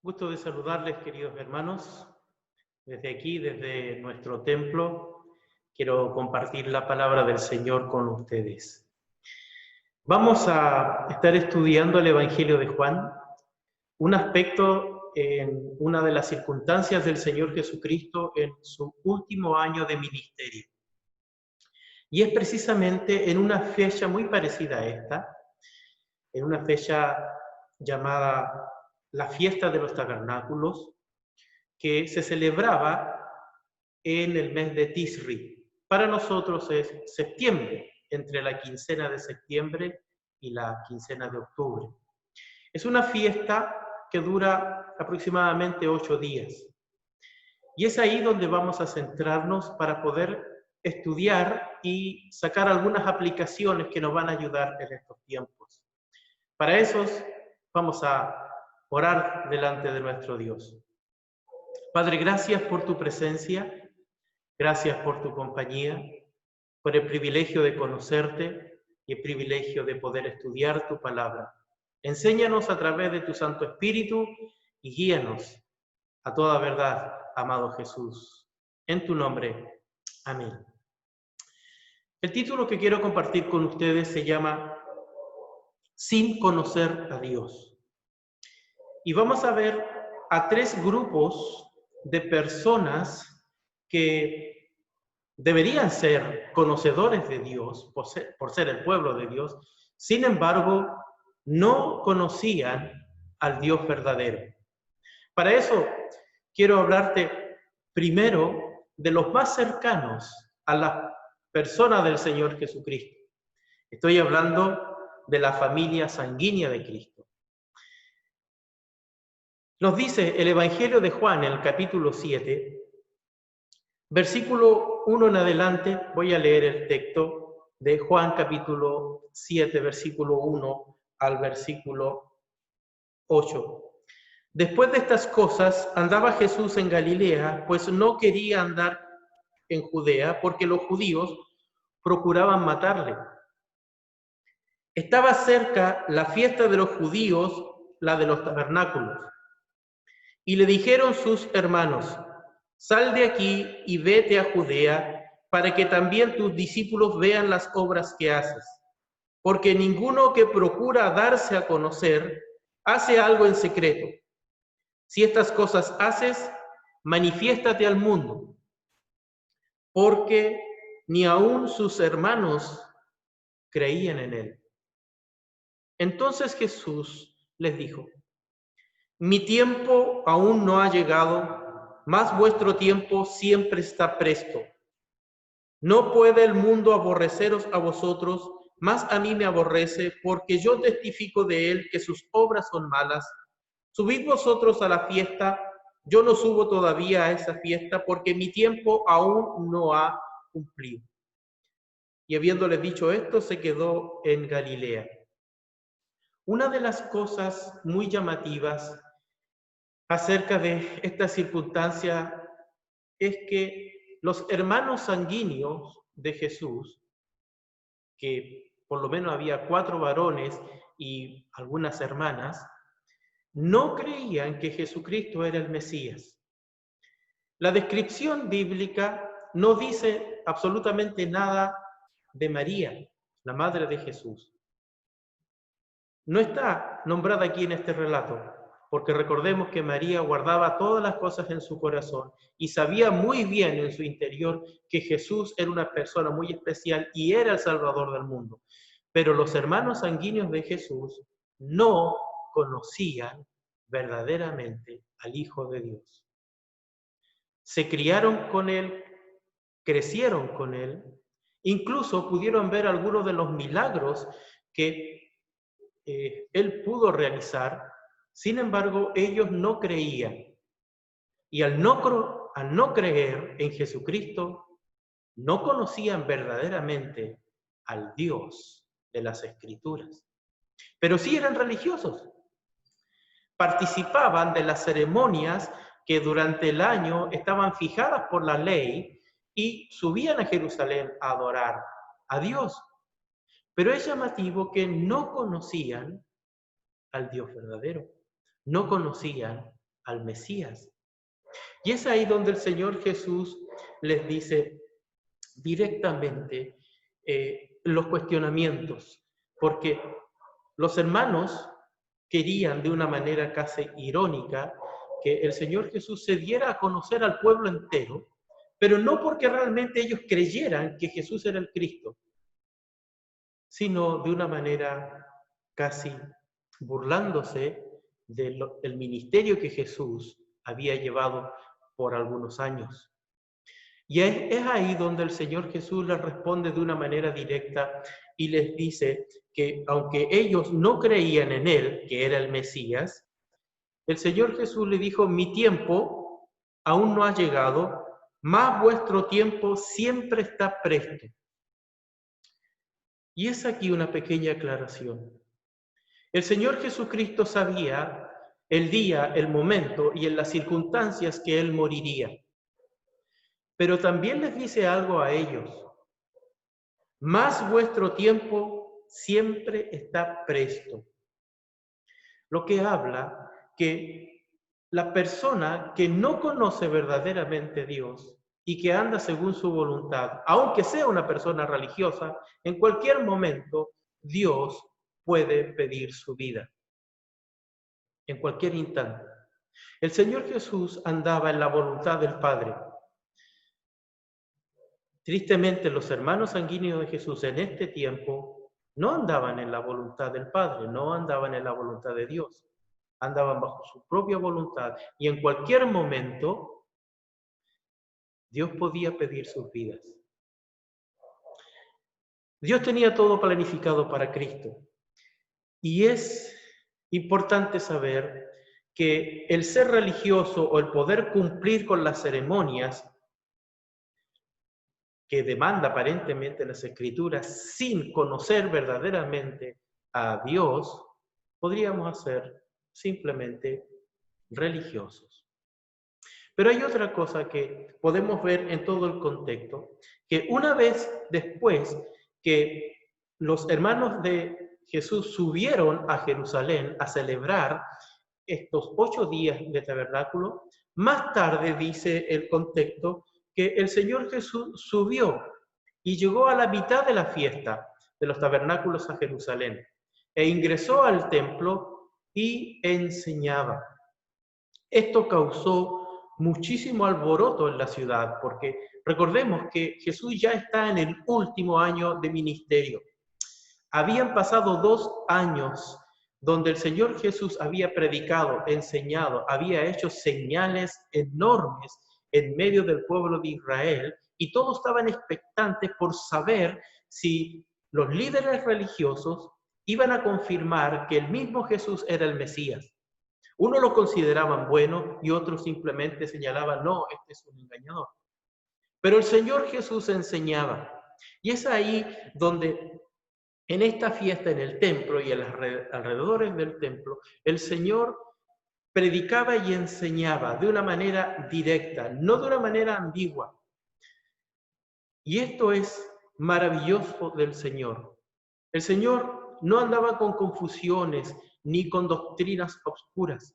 Gusto de saludarles, queridos hermanos. Desde aquí, desde nuestro templo, quiero compartir la palabra del Señor con ustedes. Vamos a estar estudiando el Evangelio de Juan, un aspecto en una de las circunstancias del Señor Jesucristo en su último año de ministerio. Y es precisamente en una fecha muy parecida a esta, en una fecha llamada la Fiesta de los Tabernáculos, que se celebraba en el mes de Tisri. Para nosotros es septiembre, entre la quincena de septiembre y la quincena de octubre. Es una fiesta que dura aproximadamente 8 días. Y es ahí donde vamos a centrarnos para poder estudiar y sacar algunas aplicaciones que nos van a ayudar en estos tiempos. Para eso vamos a orar delante de nuestro Dios. Padre, gracias por tu presencia, gracias por tu compañía, por el privilegio de conocerte y el privilegio de poder estudiar tu palabra. Enséñanos a través de tu Santo Espíritu y guíanos a toda verdad, amado Jesús. En tu nombre, amén. El título que quiero compartir con ustedes se llama Sin conocer a Dios. Y vamos a ver a 3 grupos de personas que deberían ser conocedores de Dios por ser el pueblo de Dios, sin embargo, no conocían al Dios verdadero. Para eso quiero hablarte primero de los más cercanos a la persona del Señor Jesucristo. Estoy hablando de la familia sanguínea de Cristo. Nos dice el Evangelio de Juan en el capítulo 7, versículo 1 en adelante, voy a leer el texto de Juan capítulo 7, versículo 1 al versículo 8. Después de estas cosas, andaba Jesús en Galilea, pues no quería andar en Judea, porque los judíos procuraban matarle. Estaba cerca la fiesta de los judíos, la de los tabernáculos. Y le dijeron sus hermanos: sal de aquí y vete a Judea, para que también tus discípulos vean las obras que haces. Porque ninguno que procura darse a conocer hace algo en secreto. Si estas cosas haces, manifiéstate al mundo, porque ni aun sus hermanos creían en él. Entonces Jesús les dijo: mi tiempo aún no ha llegado, mas vuestro tiempo siempre está presto. No puede el mundo aborreceros a vosotros, mas a mí me aborrece, porque yo testifico de él que sus obras son malas. Subid vosotros a la fiesta, yo no subo todavía a esa fiesta, porque mi tiempo aún no ha cumplido. Y habiéndoles dicho esto, se quedó en Galilea. Una de las cosas muy llamativas acerca de esta circunstancia es que los hermanos sanguíneos de Jesús, que por lo menos había 4 varones y algunas hermanas, no creían que Jesucristo era el Mesías. La descripción bíblica no dice absolutamente nada de María, la madre de Jesús. No está nombrada aquí en este relato, porque recordemos que María guardaba todas las cosas en su corazón y sabía muy bien en su interior que Jesús era una persona muy especial y era el Salvador del mundo. Pero los hermanos sanguíneos de Jesús no conocían verdaderamente al Hijo de Dios. Se criaron con Él, crecieron con Él, incluso pudieron ver algunos de los milagros que Él pudo realizar. Sin embargo, ellos no creían. Y al no creer en Jesucristo, no conocían verdaderamente al Dios de las Escrituras. Pero sí eran religiosos. Participaban de las ceremonias que durante el año estaban fijadas por la ley y subían a Jerusalén a adorar a Dios. Pero es llamativo que no conocían al Dios verdadero. No conocían al Mesías. Y es ahí donde el Señor Jesús les dice directamente los cuestionamientos, porque los hermanos querían de una manera casi irónica que el Señor Jesús se diera a conocer al pueblo entero, pero no porque realmente ellos creyeran que Jesús era el Cristo, sino de una manera casi burlándose del ministerio que Jesús había llevado por algunos años. Y es ahí donde el Señor Jesús les responde de una manera directa y les dice que aunque ellos no creían en Él, que era el Mesías, el Señor Jesús le dijo: mi tiempo aún no ha llegado, mas vuestro tiempo siempre está presto. Y es aquí una pequeña aclaración. El Señor Jesucristo sabía el día, el momento y en las circunstancias que Él moriría. Pero también les dice algo a ellos: mas vuestro tiempo siempre está presto. Lo que habla que la persona que no conoce verdaderamente a Dios y que anda según su voluntad, aunque sea una persona religiosa, en cualquier momento Dios puede pedir su vida. En cualquier instante. El Señor Jesús andaba en la voluntad del Padre. Tristemente, los hermanos sanguíneos de Jesús en este tiempo no andaban en la voluntad del Padre, no andaban en la voluntad de Dios, andaban bajo su propia voluntad y en cualquier momento Dios podía pedir sus vidas. Dios tenía todo planificado para Cristo y es importante saber que el ser religioso o el poder cumplir con las ceremonias que demanda aparentemente las Escrituras sin conocer verdaderamente a Dios, podríamos ser simplemente religiosos. Pero hay otra cosa que podemos ver en todo el contexto, que una vez después que los hermanos de Jesús subieron a Jerusalén a celebrar estos 8 días de tabernáculo, más tarde dice el contexto que el Señor Jesús subió y llegó a la mitad de la fiesta de los tabernáculos a Jerusalén e ingresó al templo y enseñaba. Esto causó muchísimo alboroto en la ciudad, porque recordemos que Jesús ya está en el último año de ministerio. Habían pasado 2 años donde el Señor Jesús había predicado, enseñado, había hecho señales enormes en medio del pueblo de Israel, y todos estaban expectantes por saber si los líderes religiosos iban a confirmar que el mismo Jesús era el Mesías. Unos lo consideraban bueno y otros simplemente señalaban: no, este es un engañador. Pero el Señor Jesús enseñaba. Y es ahí donde en esta fiesta en el templo y en los alrededores del templo, el Señor predicaba y enseñaba de una manera directa, no de una manera ambigua. Y esto es maravilloso del Señor. El Señor no andaba con confusiones ni con doctrinas obscuras.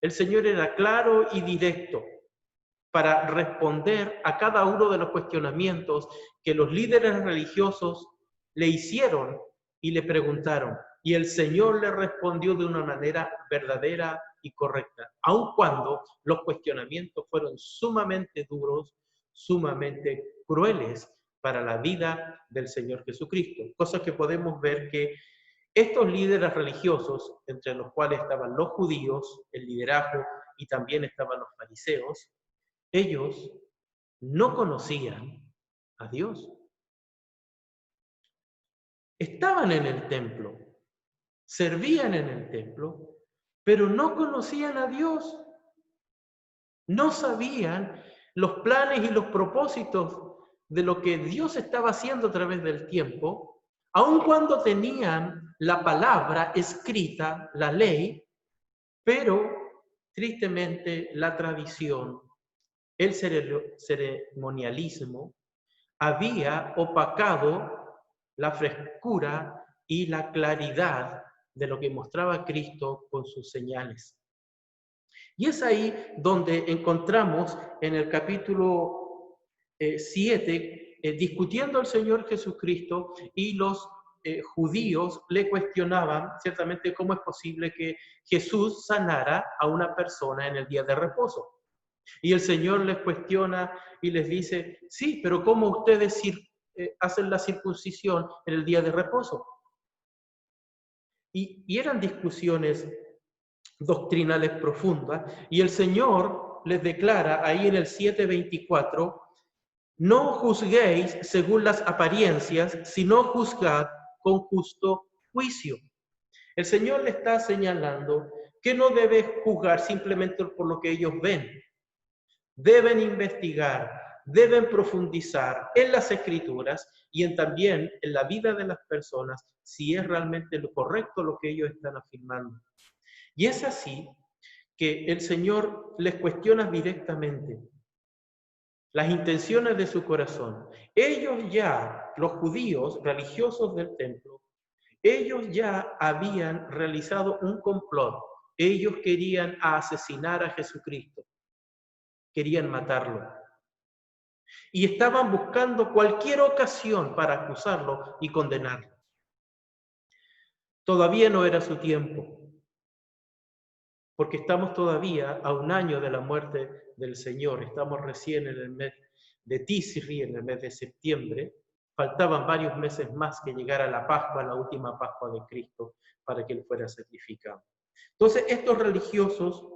El Señor era claro y directo para responder a cada uno de los cuestionamientos que los líderes religiosos le hicieron y le preguntaron. Y el Señor le respondió de una manera verdadera y correcta, aun cuando los cuestionamientos fueron sumamente duros, sumamente crueles para la vida del Señor Jesucristo. Cosa que podemos ver que estos líderes religiosos, entre los cuales estaban los judíos, el liderazgo, y también estaban los fariseos, ellos no conocían a Dios. Estaban en el templo, servían en el templo, pero no conocían a Dios. No sabían los planes y los propósitos de lo que Dios estaba haciendo a través del tiempo, aun cuando tenían la palabra escrita, la ley, pero tristemente la tradición, el ceremonialismo, había opacado la frescura y la claridad de lo que mostraba Cristo con sus señales. Y es ahí donde encontramos en el capítulo 7, discutiendo al Señor Jesucristo, y los judíos le cuestionaban ciertamente cómo es posible que Jesús sanara a una persona en el día de reposo. Y el Señor les cuestiona y les dice, sí, pero ¿cómo ustedes hacen la circuncisión en el día de reposo? Y eran discusiones doctrinales profundas, y el Señor les declara ahí en el 7:24, no juzguéis según las apariencias, sino juzgad con justo juicio. El Señor le está señalando que no debe juzgar simplemente por lo que ellos ven. Deben investigar, deben profundizar en las Escrituras y también en la vida de las personas, si es realmente lo correcto lo que ellos están afirmando. Y es así que el Señor les cuestiona directamente las intenciones de su corazón. Ellos ya, los judíos religiosos del templo, ellos ya habían realizado un complot. Ellos querían asesinar a Jesucristo, querían matarlo. Y estaban buscando cualquier ocasión para acusarlo y condenarlo. Todavía no era su tiempo, porque estamos todavía a un año de la muerte del Señor. Estamos recién en el mes de Tisri, en el mes de septiembre. Faltaban varios meses más que llegara la Pascua, la última Pascua de Cristo, para que Él fuera sacrificado. Entonces, estos religiosos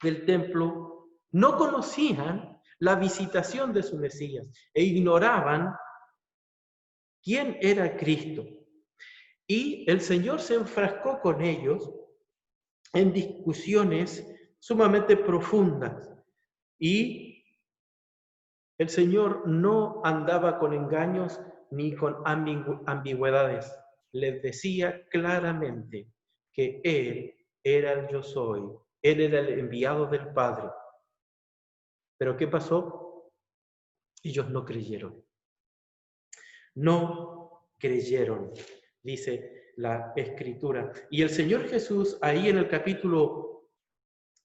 del templo no conocían la visitación de su Mesías e ignoraban quién era Cristo. Y el Señor se enfrascó con ellos en discusiones sumamente profundas. Y el Señor no andaba con engaños ni con ambigüedades. Les decía claramente que Él era el yo soy. Él era el enviado del Padre. ¿Pero qué pasó? Ellos no creyeron. No creyeron, dice la Escritura. Y el Señor Jesús, ahí en el capítulo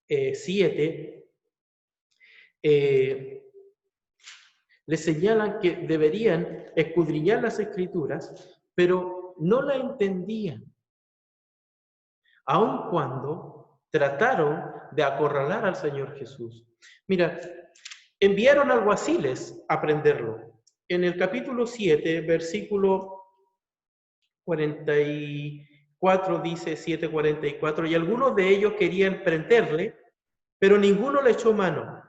7, le señalan que deberían escudriñar las Escrituras, pero no la entendían, aun cuando trataron de acorralar al Señor Jesús. Mira, enviaron alguaciles a prenderlo. En el capítulo 7, versículo 44, dice 7:44, y algunos de ellos querían prenderle, pero ninguno le echó mano.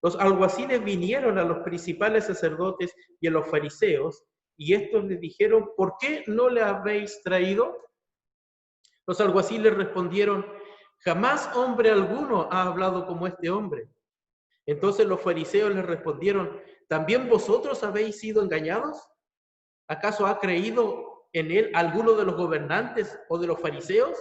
Los alguaciles vinieron a los principales sacerdotes y a los fariseos, y estos les dijeron, ¿por qué no le habéis traído? Los alguaciles respondieron, jamás hombre alguno ha hablado como este hombre. Entonces los fariseos les respondieron, ¿también vosotros habéis sido engañados? ¿Acaso ha creído en él alguno de los gobernantes o de los fariseos?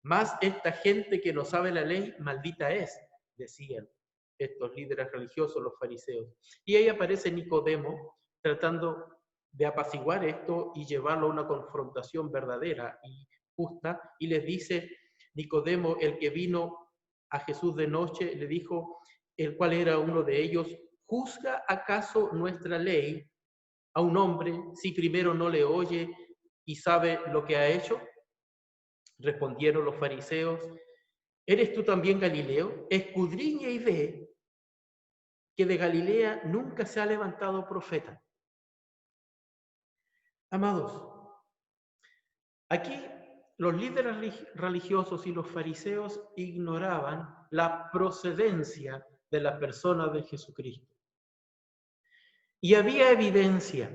Más esta gente que no sabe la ley, maldita es, decían estos líderes religiosos, los fariseos. Y ahí aparece Nicodemo tratando de apaciguar esto y llevarlo a una confrontación verdadera y justa, y les dice, Nicodemo, el que vino a Jesús de noche, le dijo, el cual era uno de ellos, ¿juzga acaso nuestra ley a un hombre si primero no le oye y sabe lo que ha hecho? Respondieron los fariseos, ¿eres tú también Galileo? Escudriña y ve que de Galilea nunca se ha levantado profeta. Amados, aquí los líderes religiosos y los fariseos ignoraban la procedencia de la persona de Jesucristo. Y había evidencia.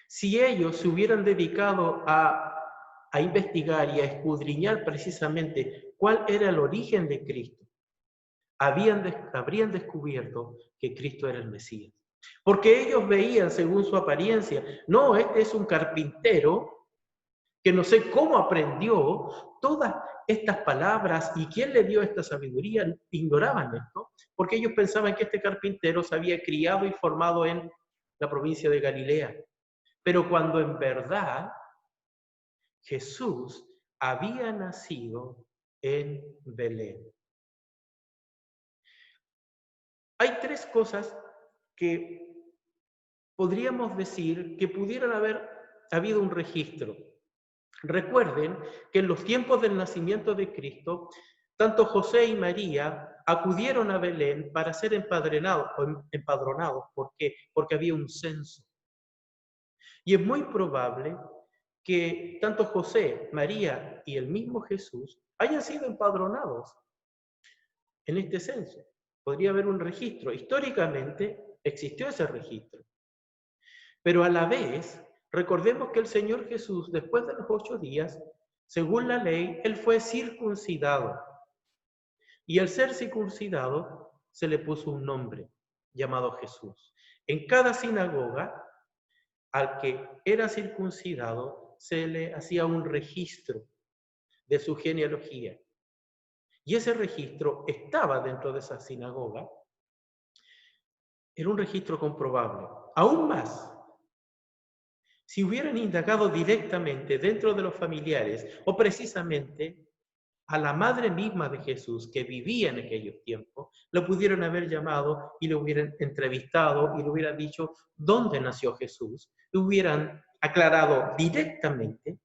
Si ellos se hubieran dedicado a investigar y a escudriñar precisamente cuál era el origen de Cristo, habrían descubierto que Cristo era el Mesías. Porque ellos veían según su apariencia, no, este es un carpintero que no sé cómo aprendió todas estas palabras y quién le dio esta sabiduría. Ignoraban esto, porque ellos pensaban que este carpintero se había criado y formado en la provincia de Galilea. Pero cuando en verdad Jesús había nacido en Belén. Hay tres cosas que podríamos decir que pudieran haber habido un registro. Recuerden que en los tiempos del nacimiento de Cristo, tanto José y María acudieron a Belén para ser empadronados. ¿Por qué? Porque había un censo. Y es muy probable que tanto José, María y el mismo Jesús hayan sido empadronados en este censo. Podría haber un registro. Históricamente existió ese registro. Pero a la vez, recordemos que el Señor Jesús, después de los 8 días, según la ley, Él fue circuncidado. Y al ser circuncidado, se le puso un nombre llamado Jesús. En cada sinagoga, al que era circuncidado, se le hacía un registro de su genealogía. Y ese registro estaba dentro de esa sinagoga. Era un registro comprobable. Aún más, si hubieran indagado directamente dentro de los familiares o precisamente a la madre misma de Jesús que vivía en aquellos tiempos, lo pudieron haber llamado y lo hubieran entrevistado y le hubieran dicho dónde nació Jesús, y hubieran aclarado directamente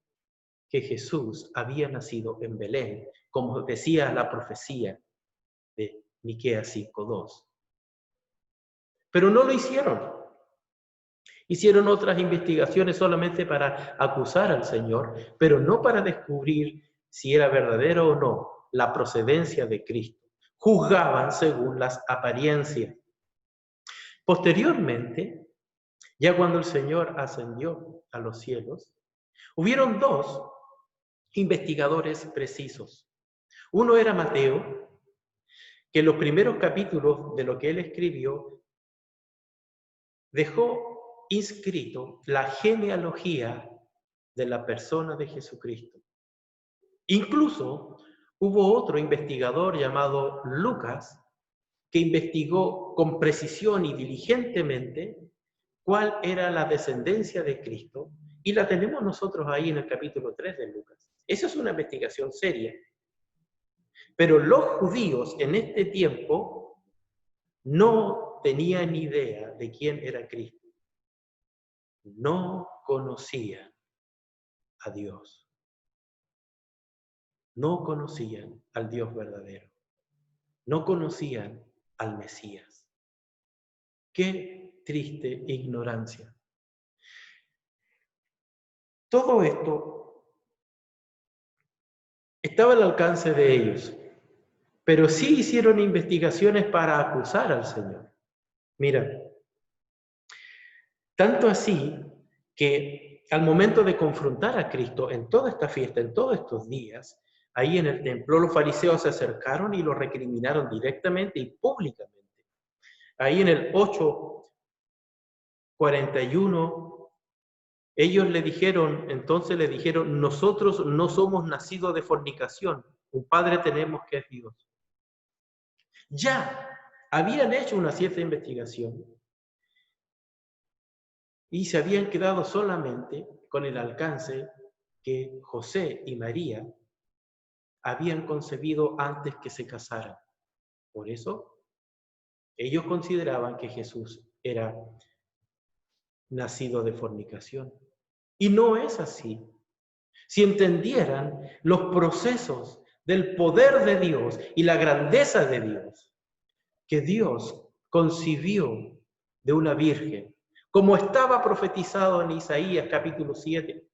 que Jesús había nacido en Belén, como decía la profecía de Miqueas 5:2. Pero no lo hicieron. Hicieron otras investigaciones solamente para acusar al Señor, pero no para descubrir si era verdadero o no la procedencia de Cristo. Juzgaban según las apariencias. Posteriormente, ya cuando el Señor ascendió a los cielos, hubieron dos investigadores precisos. Uno era Mateo, que en los primeros capítulos de lo que él escribió dejó inscrito la genealogía de la persona de Jesucristo. Incluso hubo otro investigador llamado Lucas que investigó con precisión y diligentemente cuál era la descendencia de Cristo, y la tenemos nosotros ahí en el capítulo 3 de Lucas. Esa es una investigación seria. Pero los judíos en este tiempo no tenían idea de quién era Cristo. No conocían a Dios. No conocían al Dios verdadero. No conocían al Mesías. Qué triste ignorancia. Todo esto estaba al alcance de ellos, pero sí hicieron investigaciones para acusar al Señor. Mira, tanto así que al momento de confrontar a Cristo en toda esta fiesta, en todos estos días, ahí en el templo, los fariseos se acercaron y lo recriminaron directamente y públicamente. Ahí en el 8:41, ellos entonces le dijeron, nosotros no somos nacidos de fornicación, un padre tenemos que es Dios. Ya habían hecho una cierta investigación y se habían quedado solamente con el alcance que José y María habían concebido antes que se casaran. Por eso, ellos consideraban que Jesús era nacido de fornicación. Y no es así. Si entendieran los procesos del poder de Dios y la grandeza de Dios, que Dios concibió de una virgen, como estaba profetizado en Isaías capítulo 7.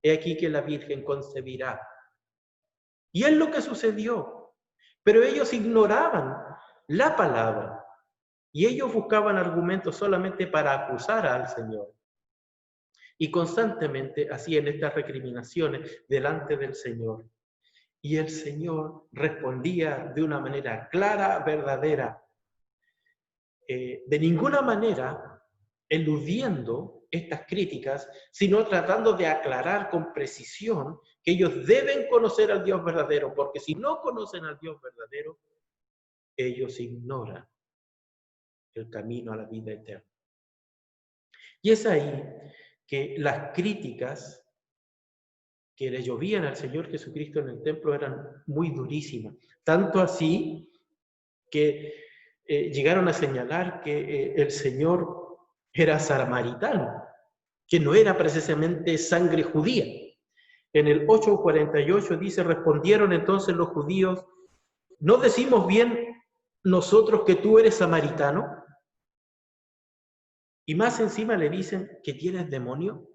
He aquí que la virgen concebirá. Y es lo que sucedió. Pero ellos ignoraban la palabra y ellos buscaban argumentos solamente para acusar al Señor. Y constantemente hacían estas recriminaciones delante del Señor. Y el Señor respondía de una manera clara, verdadera, de ninguna manera eludiendo estas críticas, sino tratando de aclarar con precisión que ellos deben conocer al Dios verdadero, porque si no conocen al Dios verdadero, ellos ignoran el camino a la vida eterna. Y es ahí que las críticas que le llovían al Señor Jesucristo en el templo eran muy durísimas. Tanto así que llegaron a señalar que el Señor era samaritano, que no era precisamente sangre judía. En el 8:48 dice, respondieron entonces los judíos, ¿no decimos bien nosotros que tú eres samaritano? Y más encima le dicen que tienes demonio.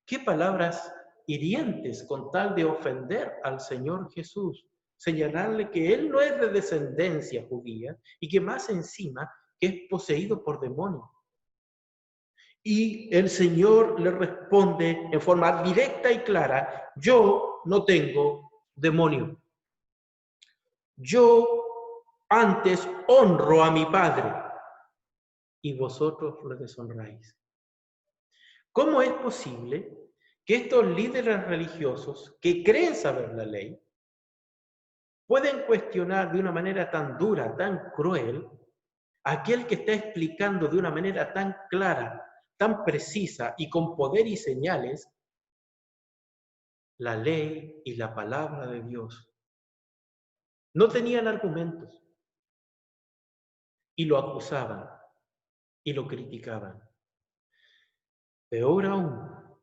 ¿Qué palabras hirientes con tal de ofender al Señor Jesús? Señalarle que Él no es de descendencia judía y que más encima que es poseído por demonios. Y el Señor le responde en forma directa y clara, yo no tengo demonio. Yo antes honro a mi Padre y vosotros lo deshonráis. ¿Cómo es posible que estos líderes religiosos que creen saber la ley pueden cuestionar de una manera tan dura, tan cruel, a aquel que está explicando de una manera tan clara, tan precisa y con poder y señales la ley y la palabra de Dios? No tenían argumentos y lo acusaban y lo criticaban. Peor aún,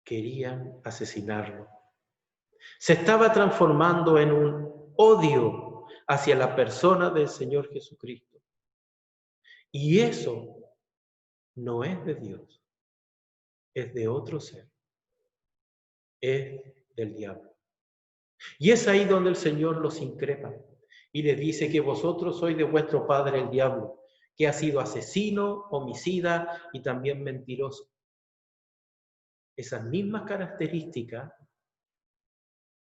querían asesinarlo. Se estaba transformando en un odio hacia la persona del Señor Jesucristo. Y eso no es de Dios, es de otro ser, es del diablo. Y es ahí donde el Señor los increpa y les dice que vosotros sois de vuestro padre el diablo, que ha sido asesino, homicida y también mentiroso. Esas mismas características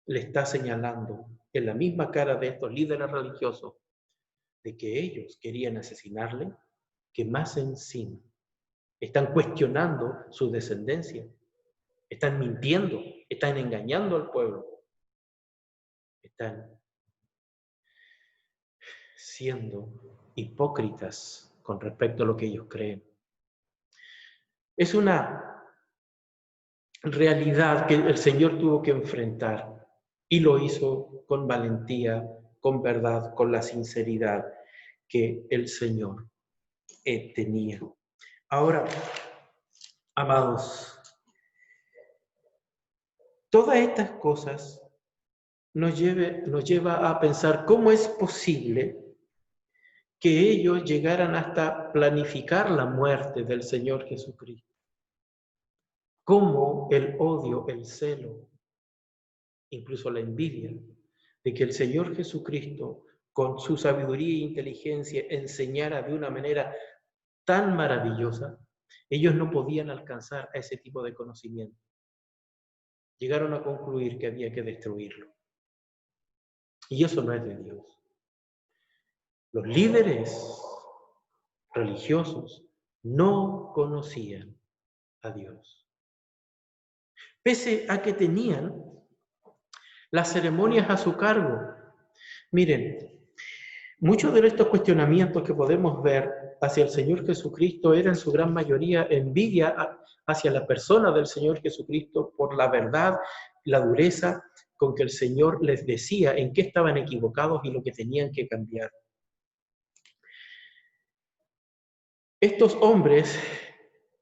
le está señalando en la misma cara de estos líderes religiosos de que ellos querían asesinarle, que más encima están cuestionando su descendencia, están mintiendo, están engañando al pueblo, están siendo hipócritas con respecto a lo que ellos creen. Es una realidad que el Señor tuvo que enfrentar y lo hizo con valentía, con verdad, con la sinceridad que el Señor tenía. Ahora, amados, todas estas cosas nos lleva a pensar cómo es posible que ellos llegaran hasta planificar la muerte del Señor Jesucristo. Cómo el odio, el celo, incluso la envidia de que el Señor Jesucristo, con su sabiduría e inteligencia, enseñara de una manera tan maravillosa, ellos no podían alcanzar a ese tipo de conocimiento. Llegaron a concluir que había que destruirlo. Y eso no es de Dios. Los líderes religiosos no conocían a Dios. Pese a que tenían las ceremonias a su cargo. Miren, muchos de estos cuestionamientos que podemos ver hacia el Señor Jesucristo eran en su gran mayoría envidia hacia la persona del Señor Jesucristo por la verdad, la dureza con que el Señor les decía en qué estaban equivocados y lo que tenían que cambiar. Estos hombres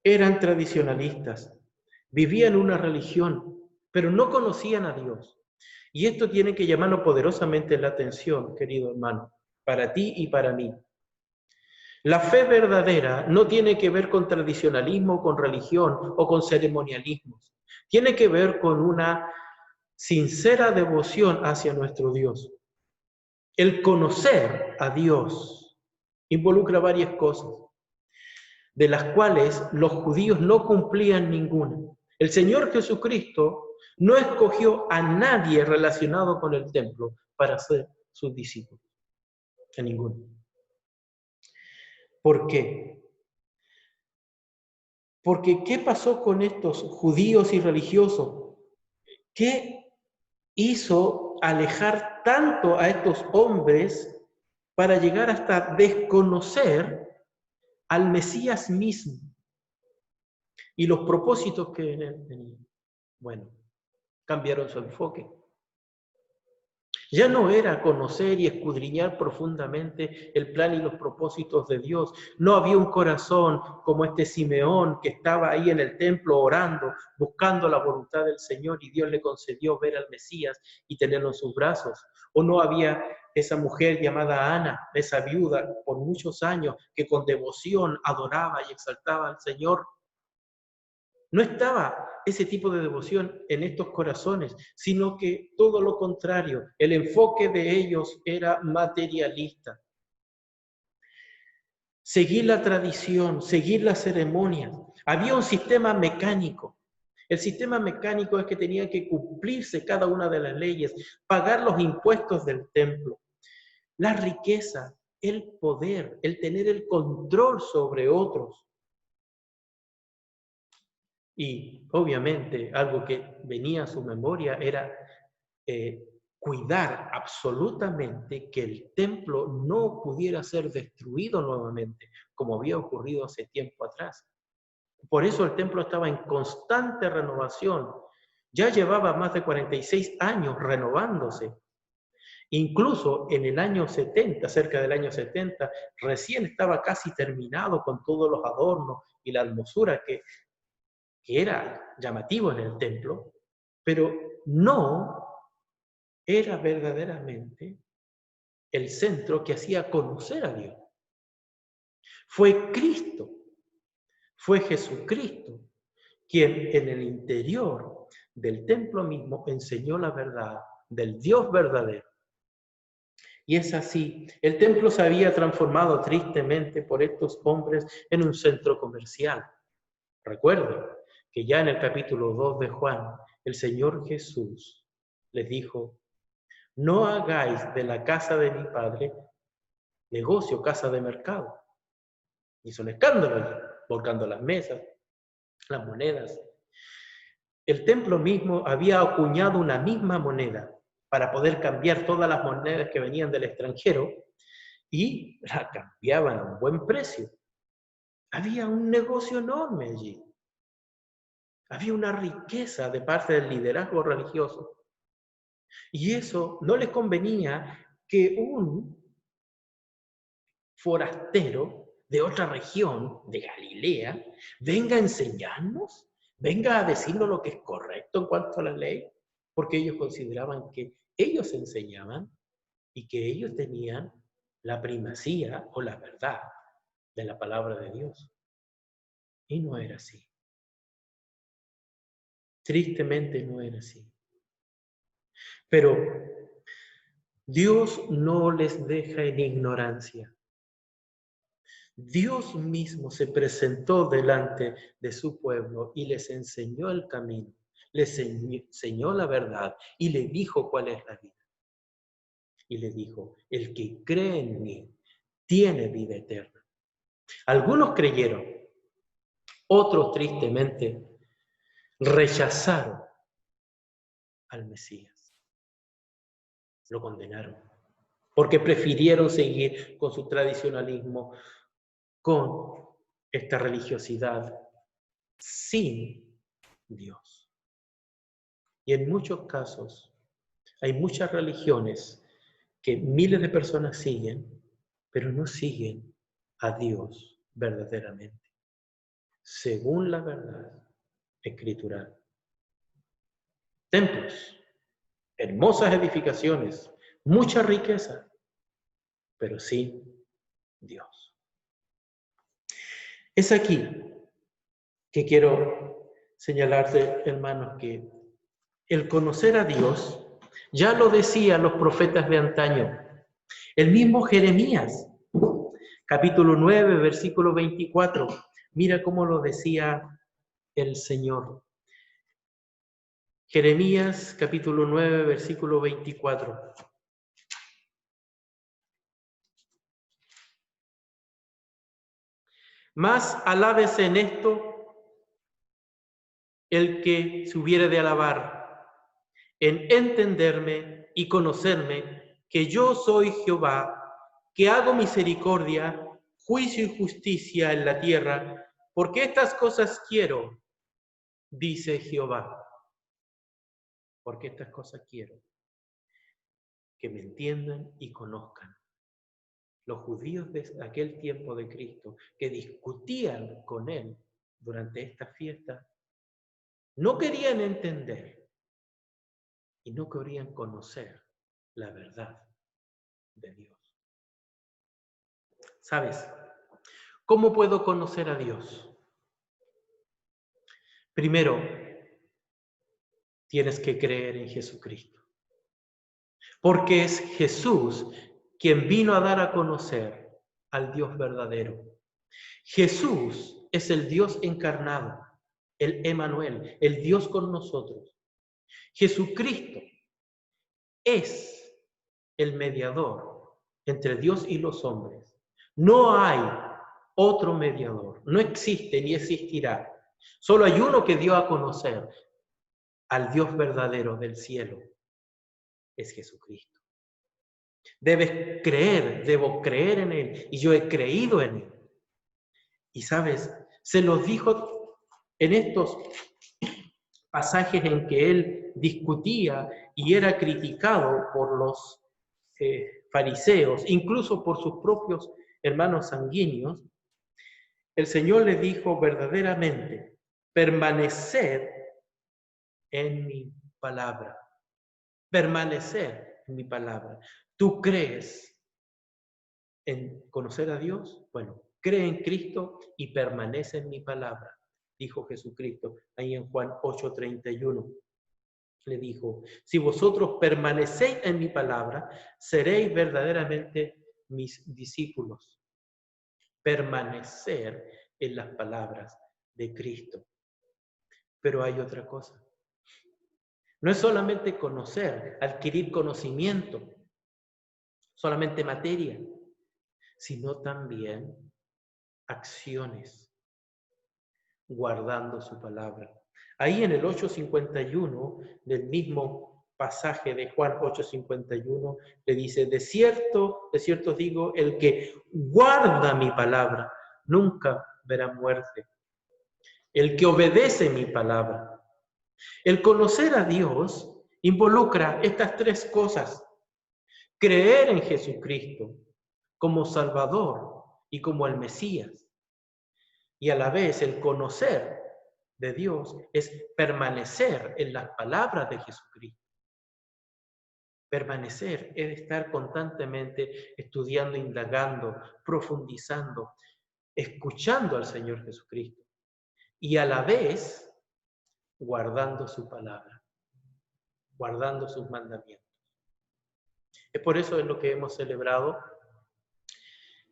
eran tradicionalistas, vivían una religión, pero no conocían a Dios. Y esto tiene que llamarnos poderosamente la atención, querido hermano, para ti y para mí. La fe verdadera no tiene que ver con tradicionalismo, con religión o con ceremonialismos. Tiene que ver con una sincera devoción hacia nuestro Dios. El conocer a Dios involucra varias cosas, de las cuales los judíos no cumplían ninguna. El Señor Jesucristo no escogió a nadie relacionado con el templo para ser sus discípulos, a ninguno. ¿Por qué? Porque ¿qué pasó con estos judíos y religiosos? ¿Qué hizo alejar tanto a estos hombres para llegar hasta desconocer al Mesías mismo y los propósitos que en él tenían? Bueno, cambiaron su enfoque. Ya no era conocer y escudriñar profundamente el plan y los propósitos de Dios. No había un corazón como este Simeón que estaba ahí en el templo orando, buscando la voluntad del Señor, y Dios le concedió ver al Mesías y tenerlo en sus brazos. O no había esa mujer llamada Ana, esa viuda por muchos años que con devoción adoraba y exaltaba al Señor. No estaba ese tipo de devoción en estos corazones, sino que todo lo contrario, el enfoque de ellos era materialista. Seguir la tradición, seguir las ceremonias. Había un sistema mecánico. El sistema mecánico es que tenía que cumplirse cada una de las leyes, pagar los impuestos del templo. La riqueza, el poder, el tener el control sobre otros. Y obviamente algo que venía a su memoria era cuidar absolutamente que el templo no pudiera ser destruido nuevamente, como había ocurrido hace tiempo atrás. Por eso el templo estaba en constante renovación. Ya llevaba más de 46 años renovándose. Incluso en el año 70, cerca del año 70, recién estaba casi terminado con todos los adornos y la hermosura que era llamativo en el templo, pero no era verdaderamente el centro que hacía conocer a Dios. Fue Cristo, fue Jesucristo, quien en el interior del templo mismo enseñó la verdad del Dios verdadero. Y es así, el templo se había transformado tristemente por estos hombres en un centro comercial. Recuerden que ya en el capítulo 2 de Juan, el Señor Jesús les dijo: no hagáis de la casa de mi Padre negocio, casa de mercado. Hizo un escándalo allí, volcando las mesas, las monedas. El templo mismo había acuñado una misma moneda para poder cambiar todas las monedas que venían del extranjero, y la cambiaban a un buen precio. Había un negocio enorme allí. Había una riqueza de parte del liderazgo religioso. Y eso no les convenía que un forastero de otra región, de Galilea, venga a enseñarnos, venga a decirnos lo que es correcto en cuanto a la ley, porque ellos consideraban que ellos enseñaban y que ellos tenían la primacía o la verdad de la palabra de Dios. Y no era así. Tristemente no era así. Pero Dios no les deja en ignorancia. Dios mismo se presentó delante de su pueblo y les enseñó el camino, les enseñó la verdad y le dijo cuál es la vida. Y le dijo: el que cree en mí tiene vida eterna. Algunos creyeron, otros tristemente rechazaron al Mesías. Lo condenaron porque prefirieron seguir con su tradicionalismo, con esta religiosidad sin Dios. Y en muchos casos hay muchas religiones que miles de personas siguen, pero no siguen a Dios verdaderamente, según la verdad escritural. Templos, hermosas edificaciones, mucha riqueza, pero sin Dios. Es aquí que quiero señalarte, hermanos, que el conocer a Dios ya lo decían los profetas de antaño. El mismo Jeremías, capítulo 9, versículo 24. Mira cómo lo decía el Señor. Jeremías, capítulo 9, versículo 24. Mas alábese en esto el que se hubiere de alabar, en entenderme y conocerme, que yo soy Jehová, que hago misericordia, juicio y justicia en la tierra, porque estas cosas quiero, dice Jehová. porque estas cosas quiero, que me entiendan y conozcan. Los judíos de aquel tiempo de Cristo, que discutían con él durante esta fiesta, no querían entender y no querían conocer la verdad de Dios. ¿Sabes? ¿Cómo puedo conocer a Dios? Primero, tienes que creer en Jesucristo. Porque es Jesús quien vino a dar a conocer al Dios verdadero. Jesús es el Dios encarnado, el Emmanuel, el Dios con nosotros. Jesucristo es el mediador entre Dios y los hombres. No hay otro mediador, no existe ni existirá. Solo hay uno que dio a conocer al Dios verdadero del cielo, es Jesucristo. Debo creer en Él, y yo he creído en Él. Y sabes, se los dijo en estos pasajes en que Él discutía y era criticado por los fariseos, incluso por sus propios hermanos sanguíneos. El Señor le dijo verdaderamente: permaneced en mi palabra. Permanecer en mi palabra. ¿Tú crees en conocer a Dios? Bueno, cree en Cristo y permanece en mi palabra, dijo Jesucristo ahí en Juan 8:31. Le dijo: si vosotros permanecéis en mi palabra, seréis verdaderamente mis discípulos. Permanecer en las palabras de Cristo. Pero hay otra cosa. No es solamente conocer, adquirir conocimiento, solamente materia, sino también acciones, guardando su palabra. Ahí en el 8:51 del mismo pasaje de Juan 8:51 le dice: de cierto os digo, el que guarda mi palabra nunca verá muerte. El que obedece mi palabra. El conocer a Dios involucra estas tres cosas: creer en Jesucristo como Salvador y como el Mesías. Y a la vez el conocer de Dios es permanecer en las palabras de Jesucristo. Permanecer es estar constantemente estudiando, indagando, profundizando, escuchando al Señor Jesucristo. Y a la vez guardando su palabra, guardando sus mandamientos. Es por eso es lo que hemos celebrado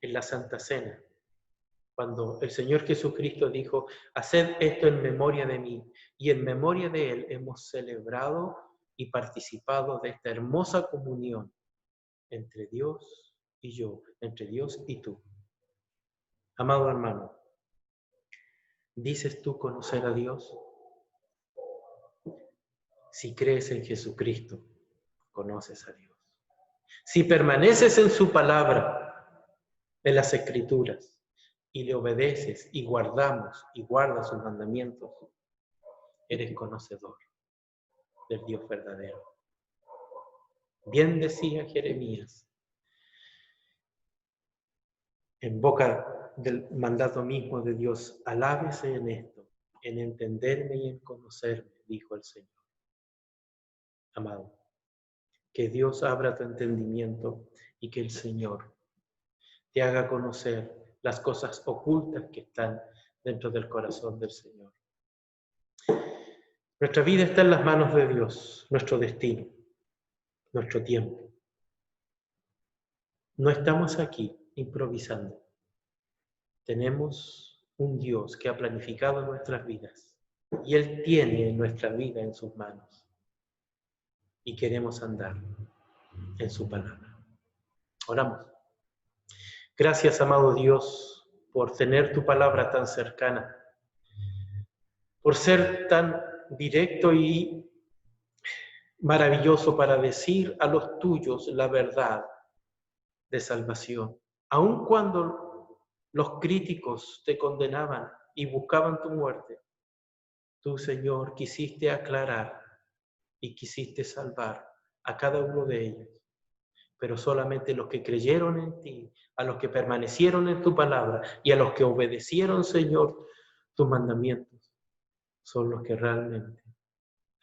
en la Santa Cena, cuando el Señor Jesucristo dijo: haced esto en memoria de mí, y en memoria de Él hemos celebrado y participado de esta hermosa comunión entre Dios y yo, entre Dios y tú. Amado hermano, ¿dices tú conocer a Dios? Si crees en Jesucristo, conoces a Dios. Si permaneces en su palabra, en las Escrituras, y le obedeces y guardas sus mandamientos, eres conocedor del Dios verdadero. Bien decía Jeremías, en boca del mandato mismo de Dios: alábese en esto, en entenderme y en conocerme, dijo el Señor. Amado, que Dios abra tu entendimiento y que el Señor te haga conocer las cosas ocultas que están dentro del corazón del Señor. Nuestra vida está en las manos de Dios, nuestro destino, nuestro tiempo. No estamos aquí improvisando. Tenemos un Dios que ha planificado nuestras vidas y Él tiene nuestra vida en sus manos. Y queremos andar en su palabra. Oramos. Gracias, amado Dios, por tener tu palabra tan cercana, por ser tan directo y maravilloso para decir a los tuyos la verdad de salvación. Aun cuando los críticos te condenaban y buscaban tu muerte, tú, Señor, quisiste aclarar y quisiste salvar a cada uno de ellos. Pero solamente los que creyeron en ti, a los que permanecieron en tu palabra y a los que obedecieron, Señor, tus mandamientos, son los que realmente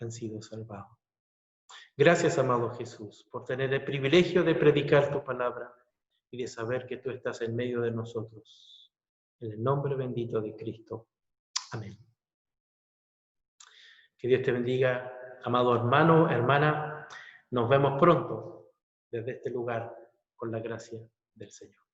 han sido salvados. Gracias, amado Jesús, por tener el privilegio de predicar tu palabra y de saber que tú estás en medio de nosotros. En el nombre bendito de Cristo. Amén. Que Dios te bendiga, amado hermano, hermana. Nos vemos pronto desde este lugar con la gracia del Señor.